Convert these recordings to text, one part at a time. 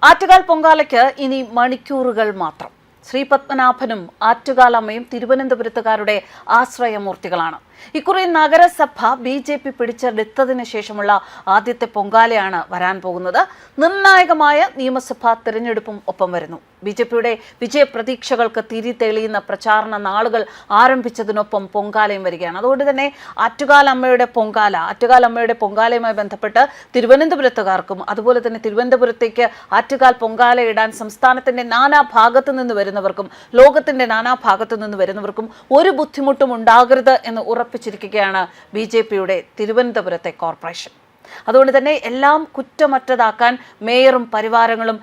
ആറ്റുകാൽ പൊങ്കാലയ്ക്ക് ഇനി മണിക്കൂറുകൾ മാത്രം. ശ്രീപത്മനാഭനും ആറ്റുകാലമ്മയും തിരുവനന്തപുരത്തുകാരുടെ ആശ്രയമൂർത്തികളാണ്. ഇക്കുറി നഗരസഭ BJP പിടിച്ചെടുത്തതിന് ശേഷമുള്ള ആദ്യത്തെ പൊങ്കാലയാണ് വരാൻ പോകുന്നത്. നിർണായകമായ നിയമസഭാ തെരഞ്ഞെടുപ്പും ഒപ്പം വരുന്നു. BJPയുടെ വിജയപ്രതീക്ഷകൾക്ക് തിരി തെളിയുന്ന പ്രചാരണ നാളുകൾ ആരംഭിച്ചതിനൊപ്പം പൊങ്കാലയും വരികയാണ്. അതുകൊണ്ട് തന്നെ ആറ്റുകാലമ്മയുടെ പൊങ്കാലയുമായി ബന്ധപ്പെട്ട് തിരുവനന്തപുരത്തുകാർക്കും അതുപോലെ തന്നെ തിരുവനന്തപുരത്തേക്ക് ആറ്റുകാൽ പൊങ്കാലയിടാൻ സംസ്ഥാനത്തിന്റെ നാനാഭാഗത്തു നിന്ന് വരുന്നവർക്കും ലോകത്തിന്റെ നാനാഭാഗത്തു നിന്ന് വരുന്നവർക്കും ഒരു ബുദ്ധിമുട്ടും ഉണ്ടാകരുത് എന്ന് ഉറപ്പിച്ചിരിക്കുകയാണ് BJPയുടെ തിരുവനന്തപുരത്തെ കോർപ്പറേഷൻ. അതുകൊണ്ട് തന്നെ എല്ലാം കുറ്റമറ്റതാക്കാൻ മേയറും പരിവാരങ്ങളും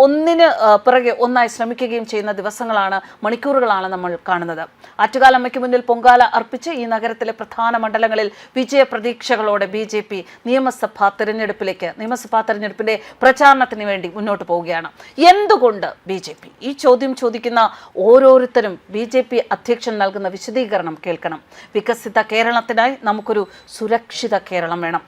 ഒന്നിന് പിറകെ ഒന്നായി ശ്രമിക്കുകയും ചെയ്യുന്ന ദിവസങ്ങളാണ്, മണിക്കൂറുകളാണ് നമ്മൾ കാണുന്നത്. ആറ്റുകാലമ്മയ്ക്ക് മുന്നിൽ പൊങ്കാല അർപ്പിച്ച് ഈ നഗരത്തിലെ പ്രധാന മണ്ഡലങ്ങളിൽ വിജയപ്രതീക്ഷകളോടെ BJP നിയമസഭാ തെരഞ്ഞെടുപ്പിന്റെ പ്രചാരണത്തിന് വേണ്ടി മുന്നോട്ട് പോവുകയാണ്. എന്തുകൊണ്ട് BJP? ഈ ചോദ്യം ചോദിക്കുന്ന ഓരോരുത്തരും BJP അധ്യക്ഷൻ നൽകുന്ന വിശദീകരണം കേൾക്കണം. വികസിത കേരളത്തിനായി നമുക്കൊരു സുരക്ഷിത കേരളം വേണം.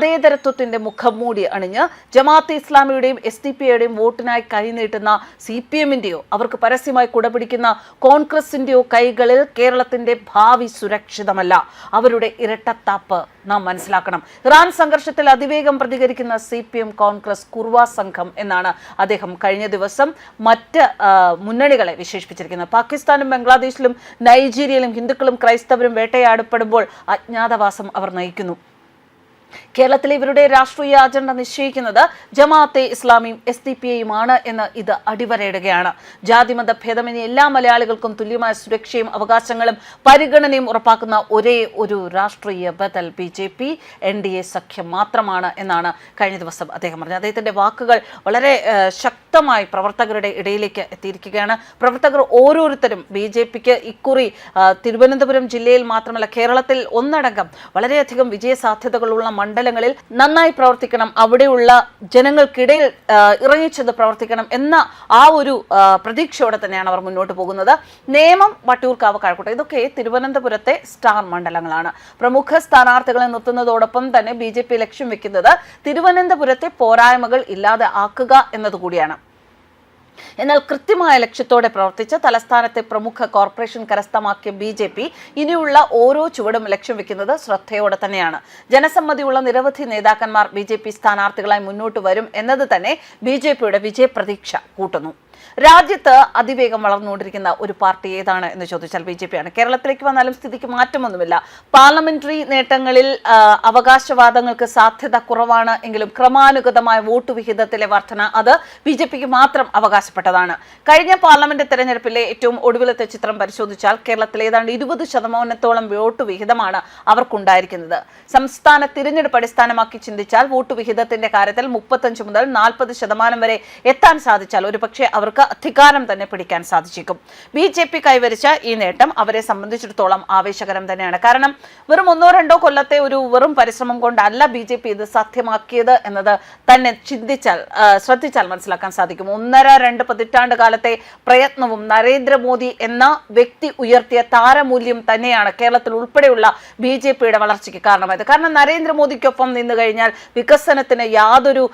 മതേതരത്വത്തിന്റെ മുഖംമൂടി അണിഞ്ഞ് ജമാഅത്തെ ഇസ്ലാമിയുടെയും SDP-യുടെയും വോട്ടിനായി കൈനീട്ടുന്ന CPM-ന്റെയോ അവർക്ക് പരസ്യമായി കുടപിടിക്കുന്ന കോൺഗ്രസിന്റെയോ കൈകളിൽ കേരളത്തിന്റെ ഭാവി സുരക്ഷിതമല്ല. അവരുടെ ഇരട്ടത്താപ്പ് നാം മനസ്സിലാക്കണം. ഇറാൻ സംഘർഷത്തിൽ അതിവേഗം പ്രതികരിക്കുന്ന CPM കോൺഗ്രസ് കുർവ സംഘം എന്നാണ് അദ്ദേഹം കഴിഞ്ഞ ദിവസം മറ്റ് മുന്നണികളെ വിശേഷിപ്പിച്ചിരിക്കുന്നത്. പാകിസ്ഥാനും ബംഗ്ലാദേശിലും നൈജീരിയയിലും ഹിന്ദുക്കളും ക്രൈസ്തവരും വേട്ടയാടപ്പെടുമ്പോൾ അജ്ഞാതവാസം അവർ നയിക്കുന്നു. കേരളത്തിലെ ഇവരുടെ രാഷ്ട്രീയ അജണ്ട നിശ്ചയിക്കുന്നത് ജമാഅത്തെ ഇസ്ലാമിയും SDP-യുമാണ് എന്ന് ഇത് അടിവരയിടുകയാണ്. ജാതിമത ഭേദമന്യേ എല്ലാ മലയാളികൾക്കും തുല്യമായ സുരക്ഷയും അവകാശങ്ങളും പരിഗണനയും ഉറപ്പാക്കുന്ന ഒരേ ഒരു രാഷ്ട്രീയ ബദൽ BJP NDA സഖ്യം മാത്രമാണ് എന്നാണ് കഴിഞ്ഞ ദിവസം അദ്ദേഹം പറഞ്ഞത്. അദ്ദേഹത്തിന്റെ വാക്കുകൾ വളരെ ശക്തമായി പ്രവർത്തകരുടെ ഇടയിലേക്ക് എത്തിയിരിക്കുകയാണ്. പ്രവർത്തകർ ഓരോരുത്തരും BJPക്ക് ഇക്കുറി തിരുവനന്തപുരം ജില്ലയിൽ മാത്രമല്ല കേരളത്തിൽ ഒന്നടങ്കം വളരെയധികം വിജയസാധ്യതകളുള്ള മണ്ഡലങ്ങളിൽ നന്നായി പ്രവർത്തിക്കണം, അവിടെയുള്ള ജനങ്ങൾക്കിടയിൽ ഇറങ്ങിച്ചെന്ന് പ്രവർത്തിക്കണം എന്ന ആ ഒരു പ്രതീക്ഷയോടെ തന്നെയാണ് അവർ മുന്നോട്ട് പോകുന്നത്. നേമം, വട്ടിയൂർക്കാവ്, കഴക്കൂട്ടം ഇതൊക്കെ തിരുവനന്തപുരത്തെ സ്റ്റാർ മണ്ഡലങ്ങളാണ്. പ്രമുഖ സ്ഥാനാർത്ഥികളെ നിർത്തുന്നതോടൊപ്പം തന്നെ BJP ലക്ഷ്യം വെക്കുന്നത് തിരുവനന്തപുരത്തെ പോരായ്മകൾ ഇല്ലാതെ ആക്കുക എന്നതുകൂടിയാണ്. എന്നാൽ കൃത്യമായ ലക്ഷ്യത്തോടെ പ്രവർത്തിച്ച് തലസ്ഥാനത്തെ പ്രമുഖ കോർപ്പറേഷൻ കരസ്ഥമാക്കിയ BJP ഇനിയുള്ള ഓരോ ചുവടും ലക്ഷ്യം വെക്കുന്നത് ശ്രദ്ധയോടെ തന്നെയാണ്. ജനസമ്മതിയുള്ള നിരവധി നേതാക്കന്മാർ BJP സ്ഥാനാർത്ഥികളായി മുന്നോട്ട് വരും എന്നത് തന്നെ BJPയുടെ വിജയപ്രതീക്ഷ കൂട്ടുന്നു. രാജ്യത്ത് അതിവേഗം വളർന്നുകൊണ്ടിരിക്കുന്ന ഒരു പാർട്ടി ഏതാണ് എന്ന് ചോദിച്ചാൽ BJP-യാണ്. കേരളത്തിലേക്ക് വന്നാലും സ്ഥിതിക്ക് മാറ്റമൊന്നുമില്ല. പാർലമെന്ററി നേട്ടങ്ങളിൽ അവകാശവാദങ്ങൾക്ക് സാധ്യത കുറവാണ് എങ്കിലും ക്രമാനുഗതമായ വോട്ട് വിഹിതത്തിലെ വർധന അത് BJPക്ക് മാത്രം അവകാശപ്പെട്ടതാണ്. കഴിഞ്ഞ പാർലമെന്റ് തെരഞ്ഞെടുപ്പിലെ ഏറ്റവും ഒടുവിലത്തെ ചിത്രം പരിശോധിച്ചാൽ കേരളത്തിൽ ഏതാണ്ട് 20% വോട്ട് വിഹിതമാണ് അവർക്കുണ്ടായിരിക്കുന്നത്. സംസ്ഥാന തിരഞ്ഞെടുപ്പ് അടിസ്ഥാനമാക്കി ചിന്തിച്ചാൽ വോട്ട് വിഹിതത്തിന്റെ കാര്യത്തിൽ 35 മുതൽ 40% വരെ എത്താൻ സാധിച്ചാൽ ഒരുപക്ഷെ അവർക്ക് അധികാരം തന്നെ പിടിക്കാൻ സാധിച്ചേക്കും. BJP കൈവരിച്ച ഈ നേട്ടം അവരെ സംബന്ധിച്ചിടത്തോളം ആവേശകരം തന്നെയാണ്. കാരണം വെറും 1-2 കൊല്ലത്തെ ഒരു വെറും പരിശ്രമം കൊണ്ടല്ല BJP ഇത് സാധ്യമാക്കിയത് എന്നത് തന്നെ ശ്രദ്ധിച്ചാൽ മനസ്സിലാക്കാൻ സാധിക്കും. 1.5-2 പതിറ്റാണ്ട് കാലത്തെ പ്രയത്നവും നരേന്ദ്രമോദി എന്ന വ്യക്തി ഉയർത്തിയ താരമൂല്യം തന്നെയാണ് കേരളത്തിൽ ഉൾപ്പെടെയുള്ള BJPയുടെ വളർച്ചയ്ക്ക് കാരണമായത്. കാരണം നരേന്ദ്രമോദിക്കൊപ്പം നിന്ന് കഴിഞ്ഞാൽ വികസനത്തിന് യാതൊരു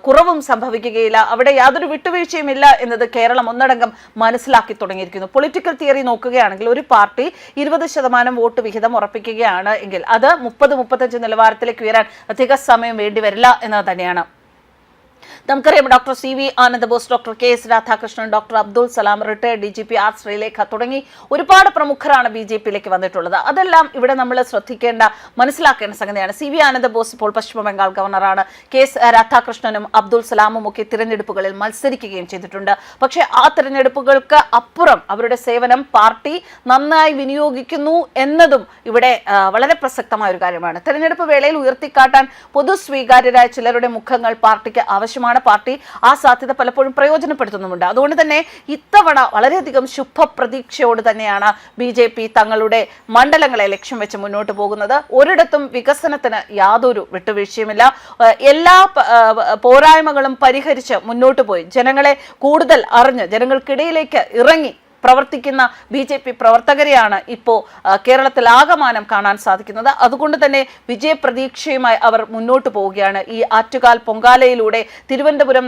കുറവും സംഭവിക്കുകയില്ല, അവിടെ യാതൊരു വിട്ടുവീഴ്ചയുമില്ല എന്നത് കേരളം ഒന്നടങ്കം മനസ്സിലാക്കി തുടങ്ങിയിരിക്കുന്നു. പൊളിറ്റിക്കൽ തിയറി നോക്കുകയാണെങ്കിൽ ഒരു പാർട്ടി 20% വോട്ട് വിഹിതം ഉറപ്പിക്കുകയാണ് എങ്കിൽ അത് 30-35 നിലവാരത്തിലേക്ക് ഉയരാൻ അധിക സമയം വേണ്ടിവരില്ല എന്നത് തന്നെയാണ്. നമുക്കറിയാം doctor CV Ananda Bose, doctor KS Radhakrishnan, doctor Abdul Salam, retired DGP R Sreelekha തുടങ്ങി ഒരുപാട് പ്രമുഖരാണ് BJPയിലേക്ക് വന്നിട്ടുള്ളത്. അതെല്ലാം ഇവിടെ നമ്മൾ മനസ്സിലാക്കേണ്ട സംഗതിയാണ്. CV ആനന്ദബോസ് ഇപ്പോൾ പശ്ചിമ ബംഗാൾ ഗവർണറാണ്. KS രാധാകൃഷ്ണനും അബ്ദുൾ സലാമും ഒക്കെ തിരഞ്ഞെടുപ്പുകളിൽ മത്സരിക്കുകയും ചെയ്തിട്ടുണ്ട്. പക്ഷേ ആ തിരഞ്ഞെടുപ്പുകൾക്ക് അപ്പുറം അവരുടെ സേവനം പാർട്ടി നന്നായി വിനിയോഗിക്കുന്നു എന്നതും ഇവിടെ വളരെ പ്രസക്തമായ ഒരു കാര്യമാണ്. തെരഞ്ഞെടുപ്പ് വേളയിൽ ഉയർത്തിക്കാട്ടാൻ പൊതുസ്വീകാര്യരായ ചിലരുടെ മുഖങ്ങൾ പാർട്ടിക്ക് ആവശ്യമാണ്. പാർട്ടി ആ സാധ്യത പലപ്പോഴും പ്രയോജനപ്പെടുത്തുന്നുമുണ്ട്. അതുകൊണ്ട് തന്നെ ഇത്തവണ വളരെയധികം ശുഭപ്രതീക്ഷയോട് തന്നെയാണ് BJP തങ്ങളുടെ മണ്ഡലങ്ങളെ ലക്ഷ്യം വെച്ച് മുന്നോട്ട് പോകുന്നത്. ഒരിടത്തും വികസനത്തിന് യാതൊരു വിട്ടുവീഴ്ചയുമില്ല. എല്ലാ പോരായ്മകളും പരിഹരിച്ച് മുന്നോട്ട് പോയി ജനങ്ങളെ കൂടുതൽ അറിഞ്ഞ് ജനങ്ങൾക്കിടയിലേക്ക് ഇറങ്ങി പ്രവർത്തിക്കുന്ന BJP പ്രവർത്തകരെയാണ് ഇപ്പോൾ കേരളത്തിലാകമാനം കാണാൻ സാധിക്കുന്നത്. അതുകൊണ്ട് തന്നെ വിജയപ്രതീക്ഷയുമായി അവർ മുന്നോട്ട് പോവുകയാണ്. ഈ ആറ്റുകാൽ പൊങ്കാലയിലൂടെ തിരുവനന്തപുരം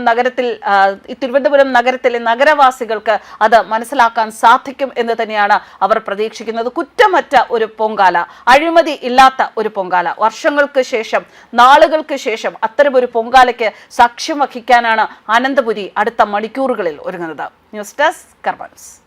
നഗരത്തിലെ നഗരവാസികൾക്ക് അത് മനസ്സിലാക്കാൻ സാധിക്കും എന്ന് തന്നെയാണ് അവർ പ്രതീക്ഷിക്കുന്നത്. കുറ്റമറ്റ ഒരു പൊങ്കാല, അഴിമതി ഇല്ലാത്ത ഒരു പൊങ്കാല, വർഷങ്ങൾക്ക് ശേഷം, നാളുകൾക്ക് ശേഷം അത്തരമൊരു പൊങ്കാലയ്ക്ക് സാക്ഷ്യം വഹിക്കാനാണ് അനന്തപുരി അടുത്ത മണിക്കൂറുകളിൽ ഒരുങ്ങുന്നത്. News desk കർമ്മൻസ്.